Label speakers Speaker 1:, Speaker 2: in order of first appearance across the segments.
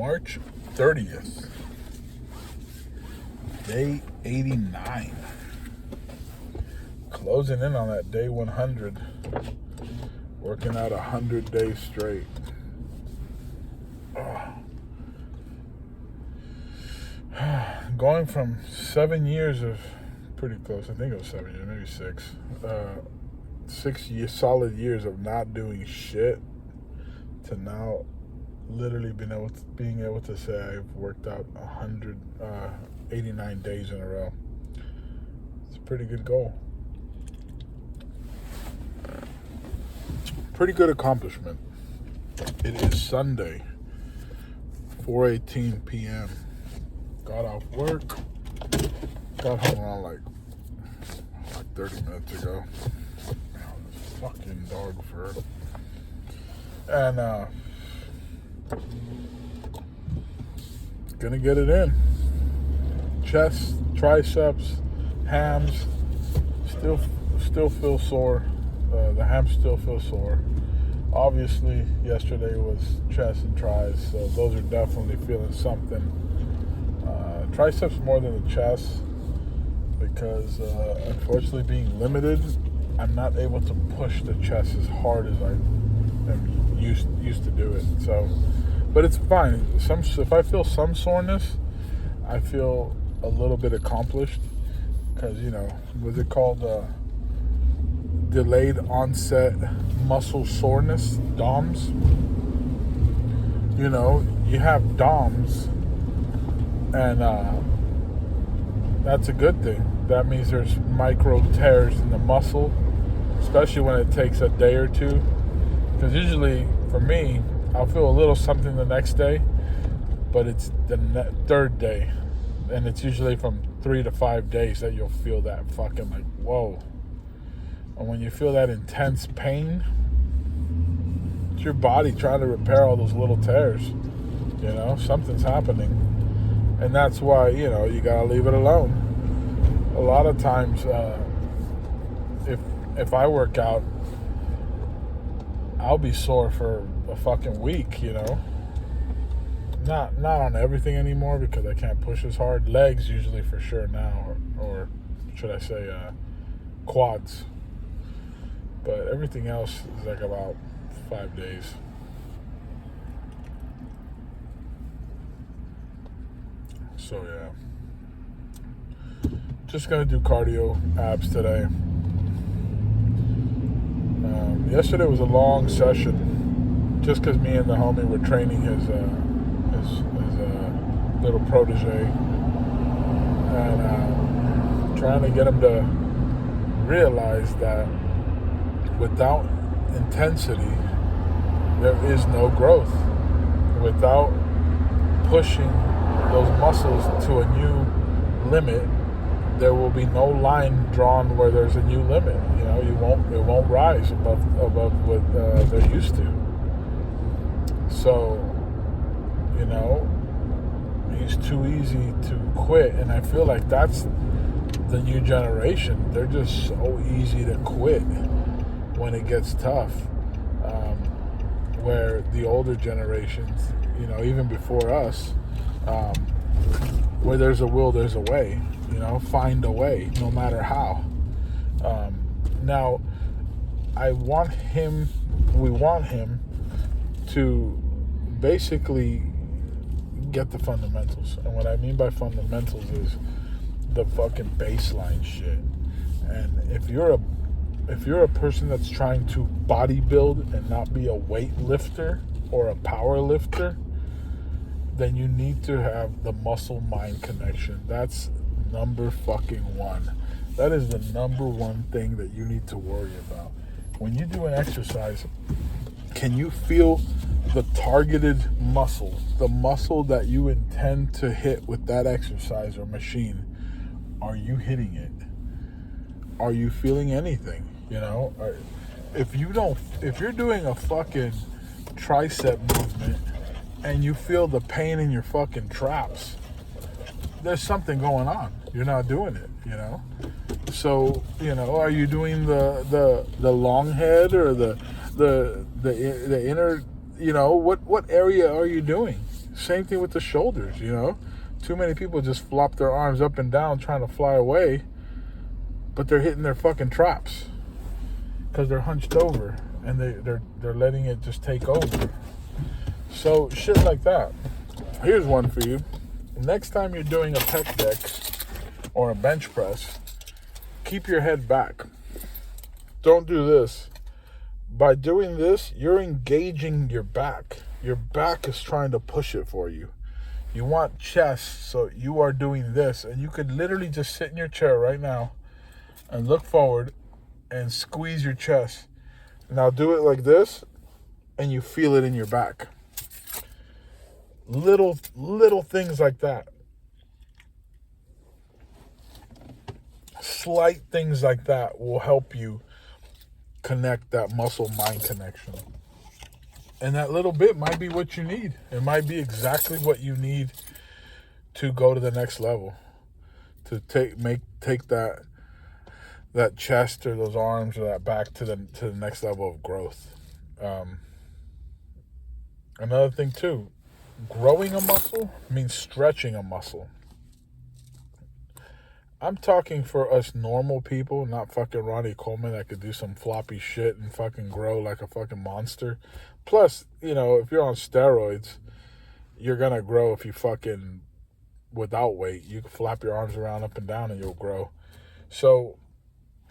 Speaker 1: March 30th, day 89. Closing in on that day 100. Working out 100 days straight. Going from 7 years of, pretty close, I think it was 7 years, maybe 6. 6 years, solid years of not doing shit to now literally being able to say I've worked out 89 days in a row. It's a pretty good goal. Pretty good accomplishment. It is Sunday, 4:18 p.m. Got off work. Got home around like 30 minutes ago. Fucking dog fur. And gonna get it in. Chest, triceps, hams still feel sore. The hams still feel sore. Obviously, yesterday was chest and tris, so those are definitely feeling something. Triceps more than the chest because, unfortunately, being limited, I'm not able to push the chest as hard as I am used to do it. So, but it's fine. If I feel some soreness, I feel a little bit accomplished because, what's it called? Delayed onset muscle soreness, DOMS. You have DOMS, and that's a good thing. That means there's micro tears in the muscle, especially when it takes a day or two. Because usually, for me, I'll feel a little something the next day, but it's the third day, and it's usually from 3 to 5 days that you'll feel that fucking like, whoa. And when you feel that intense pain, it's your body trying to repair all those little tears. Something's happening. And that's why, you gotta leave it alone. A lot of times, if I work out, I'll be sore for a fucking week, Not on everything anymore because I can't push as hard. Legs usually for sure now, or should I say quads. But everything else is like about 5 days. So yeah. Just gonna do cardio, abs today. Yesterday was a long session just because me and the homie were training his little protege. And trying to get him to realize that without intensity, there is no growth. Without pushing those muscles to a new limit, there will be no line drawn where there's a new limit. It won't rise above what they're used to. So, he's too easy to quit, and I feel like that's the new generation. They're just so easy to quit when it gets tough, where the older generations, even before us, where there's a will, there's a way. Find a way, no matter how. Now, we want him to basically get the fundamentals. And what I mean by fundamentals is the fucking baseline shit. And if you're a person that's trying to bodybuild and not be a weightlifter or a power lifter, then you need to have the muscle-mind connection. That's number fucking one. That is the number one thing that you need to worry about. When you do an exercise, can you feel the targeted muscle, the muscle that you intend to hit with that exercise or machine? Are you hitting it? Are you feeling anything? If you're doing a fucking tricep movement and you feel the pain in your fucking traps, there's something going on. You're not doing it, So, are you doing the long head or the inner, what area are you doing? Same thing with the shoulders, you know. Too many people just flop their arms up and down trying to fly away, but they're hitting their fucking traps because they're hunched over and they're letting it just take over. So shit like that. Here's one for you. Next time you're doing a pec deck or a bench press, keep your head back. Don't do this. By doing this, you're engaging your back. Your back is trying to push it for you. You want chest, so you are doing this. And you could literally just sit in your chair right now and look forward and squeeze your chest. Now do it like this, and you feel it in your back. Little things like that. Slight things like that will help you connect that muscle-mind connection. And that little bit might be what you need. It might be exactly what you need to go to the next level. To take that chest or those arms or that back to the next level of growth. Another thing too, growing a muscle means stretching a muscle. I'm talking for us normal people, not fucking Ronnie Coleman that could do some floppy shit and fucking grow like a fucking monster. Plus, you know, if you're on steroids, you're gonna grow if you fucking without weight. You can flap your arms around up and down and you'll grow. So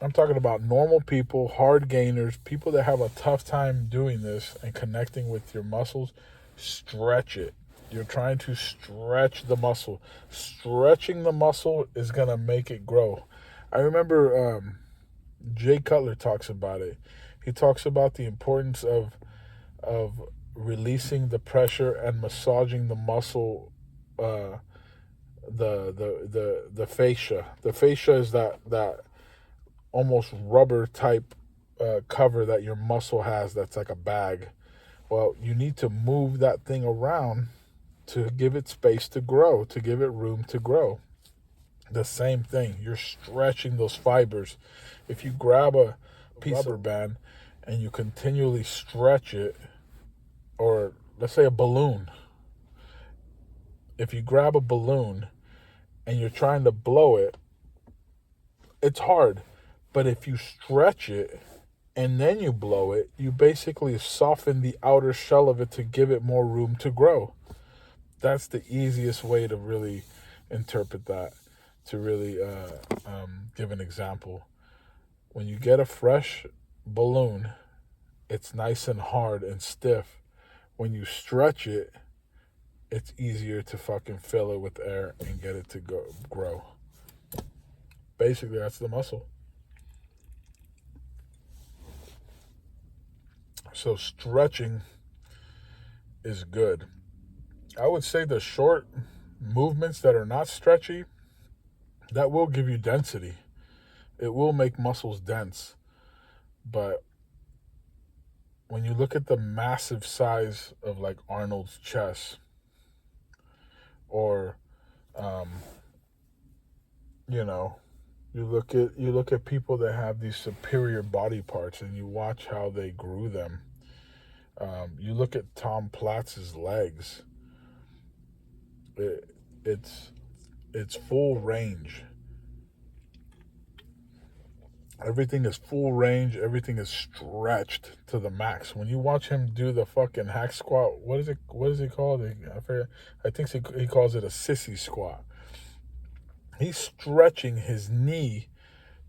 Speaker 1: I'm talking about normal people, hard gainers, people that have a tough time doing this and connecting with your muscles. Stretch it. You're trying to stretch the muscle. Stretching the muscle is going to make it grow. I remember Jay Cutler talks about it. He talks about the importance of releasing the pressure and massaging the muscle, the fascia. The fascia is that almost rubber type cover that your muscle has that's like a bag. Well, you need to move that thing around to give it space to grow, to give it room to grow. The same thing. You're stretching those fibers. If you grab a piece of rubber band and you continually stretch it, or let's say a balloon. If you grab a balloon and you're trying to blow it, it's hard. But if you stretch it and then you blow it, you basically soften the outer shell of it to give it more room to grow. That's the easiest way to really interpret that, to really give an example. When you get a fresh balloon, it's nice and hard and stiff. When you stretch it, it's easier to fucking fill it with air and get it to grow. Basically, that's the muscle. So stretching is good. I would say the short movements that are not stretchy, that will give you density. It will make muscles dense. But when you look at the massive size of like Arnold's chest, or you look at people that have these superior body parts and you watch how they grew them. You look at Tom Platz's legs. It's full range. Everything is full range. Everything is stretched to the max. When you watch him do the fucking hack squat, what is it called? I forget. I think he calls it a sissy squat. He's stretching his knee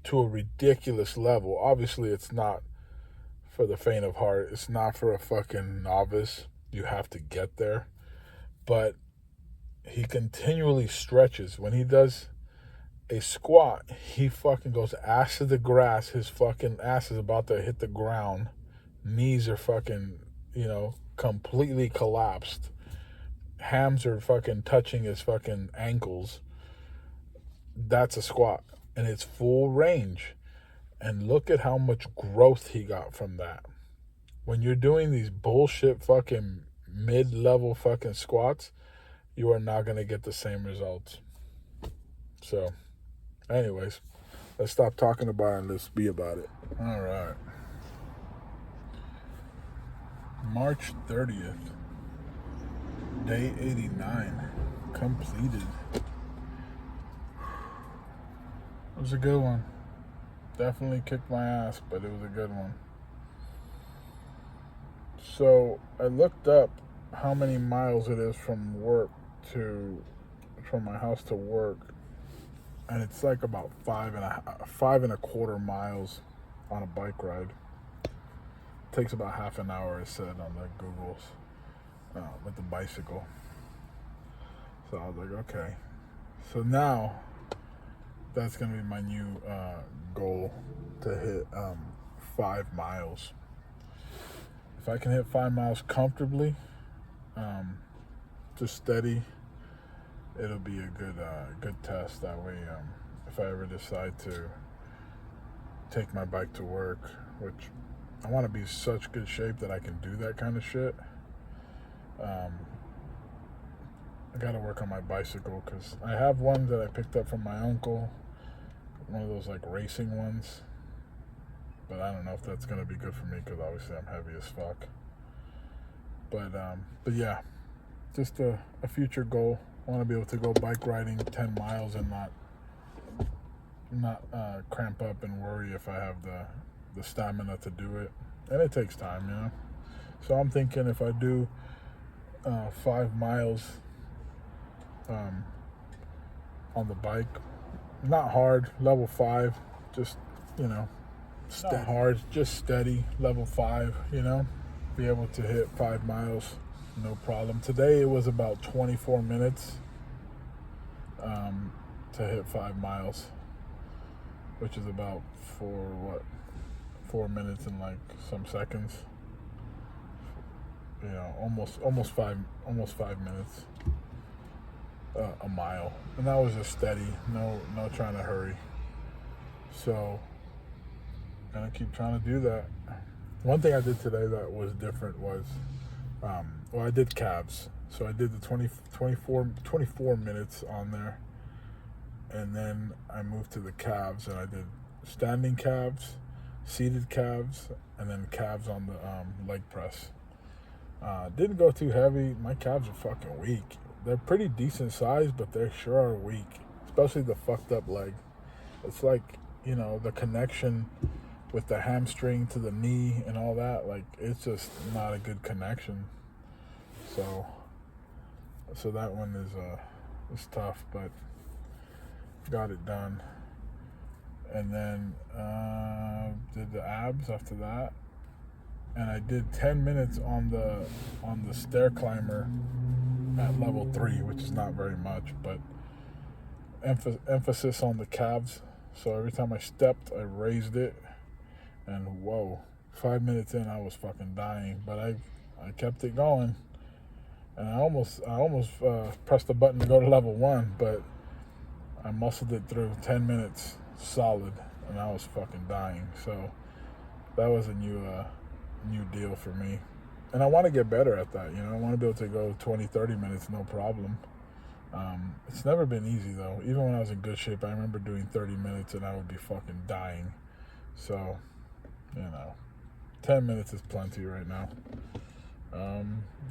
Speaker 1: to a ridiculous level. Obviously, it's not for the faint of heart. It's not for a fucking novice. You have to get there. But he continually stretches. When he does a squat, he fucking goes ass to the grass. His fucking ass is about to hit the ground. Knees are fucking, completely collapsed. Hams are fucking touching his fucking ankles. That's a squat. And it's full range. And look at how much growth he got from that. When you're doing these bullshit fucking mid-level fucking squats, you are not going to get the same results. So, anyways, let's stop talking about it and let's be about it. All right. March 30th. Day 89 completed. It was a good one. Definitely kicked my ass, but it was a good one. So I looked up how many miles it is from my house to work, and it's like about 5.25 miles on a bike ride. It takes about half an hour, it said on the Googles, with the bicycle. So I was like, okay. So now that's gonna be my new goal, to hit 5 miles. If I can hit 5 miles comfortably, just steady, it'll be a good test. That way, if I ever decide to take my bike to work, which I want to be in such good shape that I can do that kind of shit. I got to work on my bicycle, because I have one that I picked up from my uncle, one of those like racing ones. But I don't know if that's gonna be good for me, because obviously I'm heavy as fuck. But yeah, just a future goal. I want to be able to go bike riding 10 miles and not cramp up and worry if I have the stamina to do it. And it takes time, you know. So I'm thinking if I do 5 miles on the bike, not hard, level 5, just, you know, not hard, just steady, level 5, you know, be able to hit 5 miles, no problem. Today it was about 24 minutes to hit 5 miles, which is about 4 minutes and like some seconds, you know, almost 5 minutes a mile. And that was just steady, no trying to hurry. So gonna keep trying to do that. One thing I did today that was different was, I did calves. So I did the 24 minutes on there, and then I moved to the calves, and I did standing calves, seated calves, and then calves on the leg press. Didn't go too heavy. My calves are fucking weak. They're pretty decent size, but they sure are weak, especially the fucked up leg. It's like, you know, the connection with the hamstring to the knee and all that, like, it's just not a good connection. So that one is tough, but got it done. And then did the abs after that, and I did 10 minutes on the stair climber at level 3, which is not very much, but emphasis on the calves. So every time I stepped, I raised it. And whoa, 5 minutes in, I was fucking dying, but I kept it going, and I almost pressed the button to go to level 1, but I muscled it through 10 minutes solid, and I was fucking dying. So that was a new deal for me, and I want to get better at that. You know, I want to be able to go 20-30 minutes, no problem. It's never been easy though. Even when I was in good shape, I remember doing 30 minutes, and I would be fucking dying. So, you know, 10 minutes is plenty right now.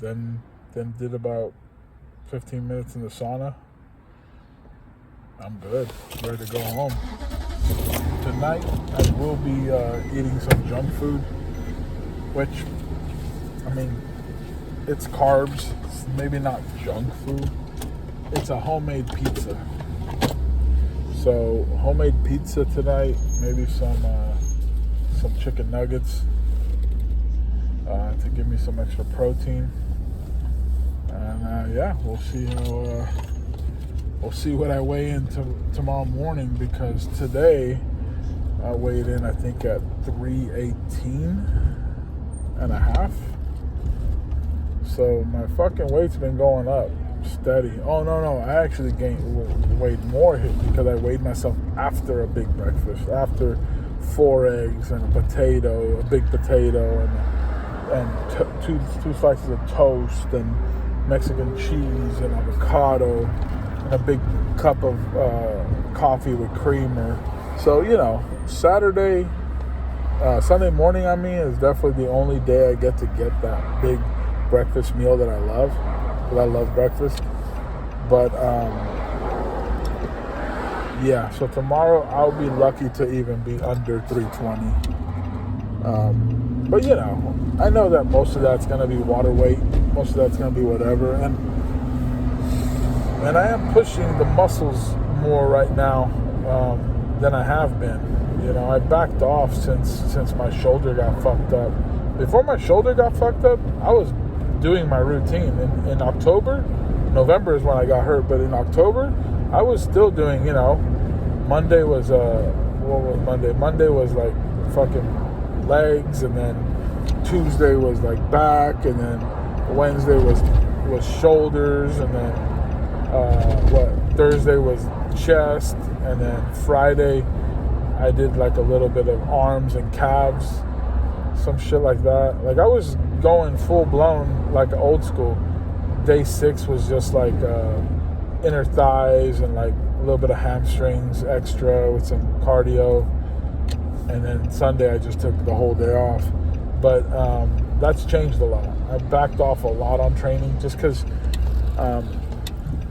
Speaker 1: Then did about 15 minutes in the sauna. I'm good, ready to go home. Tonight I will be eating some junk food, which, I mean, it's carbs. It's maybe not junk food. It's a homemade pizza. So homemade pizza tonight. Maybe some chicken nuggets to give me some extra protein. And yeah, we'll see what I weigh in tomorrow morning, because today I weighed in, I think, at 318 and a half. So my fucking weight's been going up steady. Oh no, I actually weighed more because I weighed myself after a big breakfast, after 4 eggs and a big potato, and two slices of toast and Mexican cheese and avocado and a big cup of coffee with creamer. So, you know, Sunday morning, I mean, is definitely the only day I get to get that big breakfast meal that I love. because I love breakfast. But yeah, so tomorrow I'll be lucky to even be under 320. But I know that most of that's gonna be water weight, most of that's gonna be whatever, and I am pushing the muscles more right now than I have been. I backed off since my shoulder got fucked up. Before my shoulder got fucked up, I was doing my routine. In October, November is when I got hurt, but in October, I was still doing, Monday was, what was Monday? Monday was like fucking legs, and then Tuesday was like back, and then Wednesday was shoulders, and then Thursday was chest, and then Friday I did like a little bit of arms and calves, some shit like that. Like I was going full blown like old school. Day 6 was just like inner thighs and like a little bit of hamstrings extra with some cardio, and then Sunday I just took the whole day off. But that's changed a lot. I backed off a lot on training just because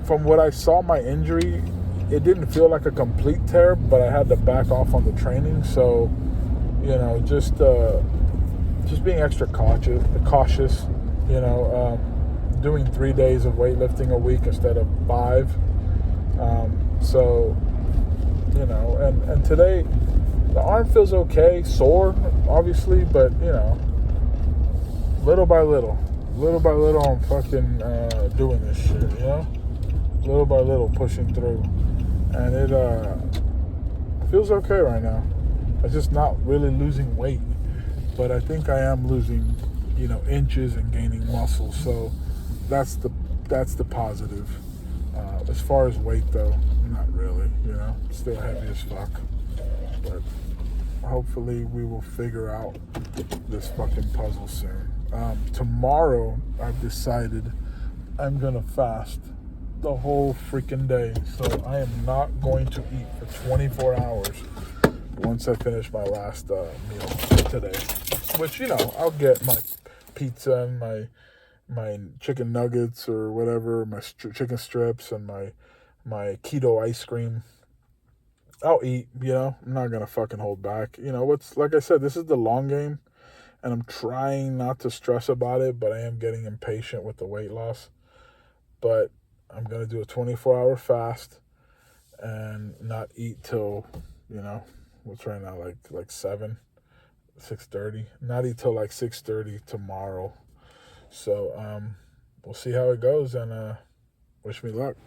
Speaker 1: from what I saw my injury, it didn't feel like a complete tear, but I had to back off on the training. So just being extra cautious, doing 3 days of weightlifting a week instead of 5. And today the arm feels okay, sore obviously, but little by little I'm fucking doing this shit, little by little pushing through, and it feels okay right now. I'm just not really losing weight, but I think I am losing inches and gaining muscle, so that's the positive. As far as weight though, not really, still heavy as fuck, but hopefully we will figure out this fucking puzzle soon. Tomorrow I've decided I'm gonna fast the whole freaking day, so I am not going to eat for 24 hours once I finish my last meal today, which I'll get my pizza and my chicken nuggets or whatever, my chicken strips and my keto ice cream. I'll eat, I'm not gonna fucking hold back. Like I said, this is the long game, and I'm trying not to stress about it, but I am getting impatient with the weight loss. But I'm gonna do a 24-hour fast and not eat till what's right now, like 6:30. Not eat till like 6:30 tomorrow. So we'll see how it goes, and wish me luck.